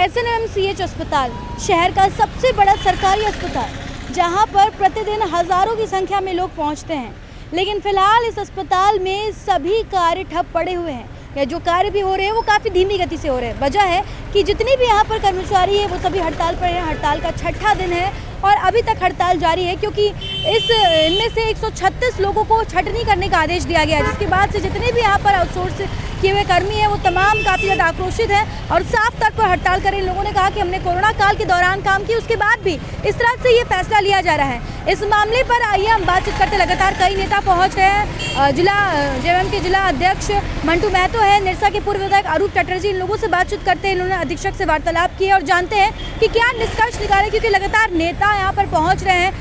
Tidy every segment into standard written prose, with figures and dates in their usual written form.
SNMCH अस्पताल शहर का सबसे बड़ा सरकारी अस्पताल, जहां पर प्रतिदिन हजारों की संख्या में लोग पहुंचते हैं। लेकिन फिलहाल इस अस्पताल में सभी कार्य ठप पड़े हुए हैं, या जो कार्य भी हो रहे हैं वो काफ़ी धीमी गति से हो रहे हैं। वजह है कि जितने भी यहाँ पर कर्मचारी हैं वो सभी हड़ताल पर हैं। हड़ताल का छठा दिन है और अभी तक हड़ताल जारी है, क्योंकि इनमें से 136 लोगों को छटनी करने का आदेश दिया गया है, जिसके बाद से जितने भी यहाँ पर आउटसोर्स किए हुए कर्मी हैं वो तमाम काफ़ी ज़्यादा आक्रोशित हैं और साफ तौर पर हड़ताल करें। लोगों ने कहा कि हमने कोरोना काल के दौरान काम किया, उसके बाद भी इस तरह से ये फैसला लिया जा रहा है। इस मामले पर आइए हम बातचीत करते। लगातार कई नेता पहुँच रहे हैं। जिला जेएमएम के जिला अध्यक्ष मंटू महतो है, निरसा के पूर्व विधायक अरूप चटर्जी, इन लोगों से बातचीत करते हैं। इन्होंने अधीक्षक से वार्तालाप किया और जानते हैं कि क्या निष्कर्ष निकाले, क्योंकि लगातार नेता यहाँ पर पहुँच रहे हैं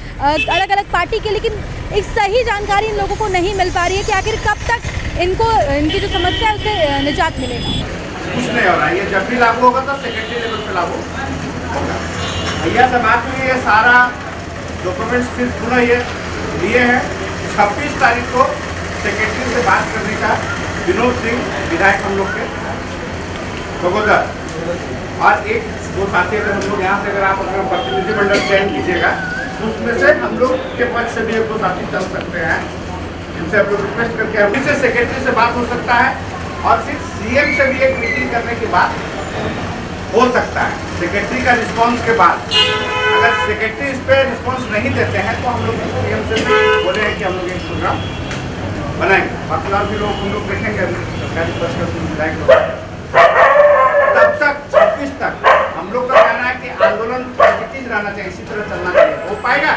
अलग अलग पार्टी के, लेकिन एक सही जानकारी इन लोगों को नहीं मिल पा रही है कि आखिर कब तक इनकी जो समस्या है उससे निजात मिलेगा। कुछ नहीं हो रहा है। ये जब भी लागू होगा तो सेक्रेटरी लेवल पे लागू होगा। भैया से बात हुई, ये सारा डॉक्यूमेंट्स फिर पुनः ये लिए हैं। 26 तारीख को सेक्रेटरी से बात करने का विनोद सिंह विधायक हम लोग के बगोदर और एक दो साथी, अगर हम लोग यहाँ से अगर आप अपना प्रतिनिधिमंडल चयन कीजिएगा तो उसमें से हम लोग के पक्ष से भी एक दो साथी चल सकते हैं, जिनसे हम लोग रिक्वेस्ट करके हम से सेक्रेटरी से बात हो सकता है और फिर सीएम से भी एक मीटिंग करने की बात हो सकता है। सेक्रेटरी का रिस्पांस के बाद अगर सेक्रेटरी इस पर रिस्पांस नहीं देते हैं तो हम लोग सीएम से भी बोले हैं कि हम लोग एक प्रोग्राम बनाएंगे। बाकी और भी लोग हम लोग देखेंगे सरकारी बस का विधायक। तब तक 26 तक हम लोग का कहना है कि आंदोलन पॉजिटिव रहना चाहिए, इसी तरह चलना चाहिए। हो पाएगा?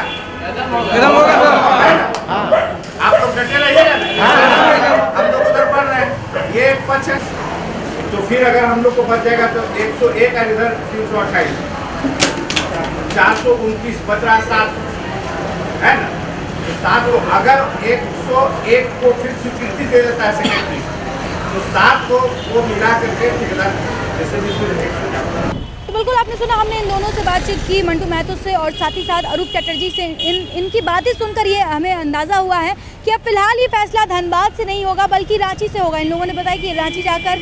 आप लोग डटे रहिएगा ना, हम लोग उधर बढ़ रहे हैं, ये एक पक्ष है। तो फिर अगर हम लोग को बच जाएगा तो 101 है, इधर 328, 429 बच रहा 7 है ना। तो 7 को अगर 101 को फिर स्वीकृति दे देता है सेक्रेटरी, तो 7 को वो मिला करके ठेकेदार जैसे भी फिर तो बिल्कुल आपने सुना, हमने इन दोनों से बातचीत की, मंटू महतो से और साथ ही साथ अरूप चटर्जी से। इनकी बातें सुनकर ये हमें अंदाज़ा हुआ है कि अब फिलहाल ये फैसला धनबाद से नहीं होगा बल्कि रांची से होगा। इन लोगों ने बताया कि रांची जाकर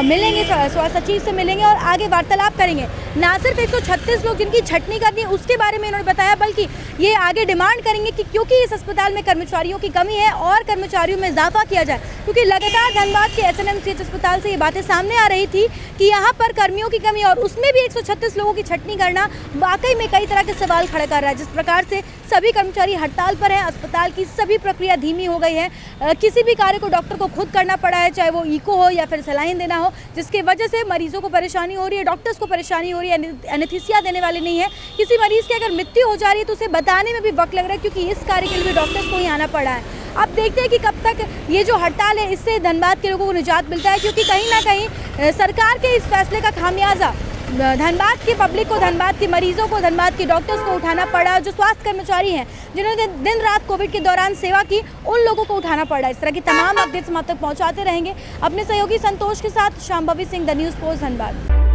मिलेंगे, स्वास्थ्य सचिव से मिलेंगे और आगे वार्तालाप करेंगे। ना सिर्फ 136 लोग जिनकी छटनी करनी है उसके बारे में इन्होंने बताया, बल्कि ये आगे डिमांड करेंगे कि क्योंकि इस अस्पताल में कर्मचारियों की कमी है और कर्मचारियों में इजाफा किया जाए, क्योंकि लगातार धनबाद के SNMCH अस्पताल से ये बातें सामने आ रही थी कि यहाँ पर कर्मियों की कमी और उसमें भी 136 लोगों की छटनी करना वाकई में कई तरह के सवाल खड़े कर रहा है। जिस प्रकार से सभी कर्मचारी हड़ताल पर हैं, अस्पताल की सभी प्रक्रिया धीमी हो गई है, किसी भी कार्य को डॉक्टर को खुद करना पड़ा है, चाहे वो इको हो या फिर सलाइन देना हो, जिसकी वजह से मरीजों को परेशानी हो रही है, डॉक्टर्स को परेशानी हो रही है। एनेस्थीसिया देने वाले नहीं है, किसी मरीज़ की अगर मृत्यु हो जा रही है तो उसे बताने में भी वक्त लग रहा है, क्योंकि इस कार्य के लिए भी डॉक्टर्स को ही आना पड़ा है। अब देखते हैं कि कब तक ये जो हड़ताल है इससे धनबाद के लोगों को निजात मिलता है, क्योंकि कहीं ना कहीं सरकार के इस फैसले का खामियाजा धनबाद की पब्लिक को, धनबाद के मरीजों को, धनबाद के डॉक्टर्स को उठाना पड़ा। जो स्वास्थ्य कर्मचारी हैं जिन्होंने दिन रात कोविड के दौरान सेवा की, उन लोगों को उठाना पड़ा। इस तरह की तमाम अपडेट्स हम आप तक पहुँचाते रहेंगे। अपने सहयोगी संतोष के साथ Shambhavi Singh, the news post, Dhanbad.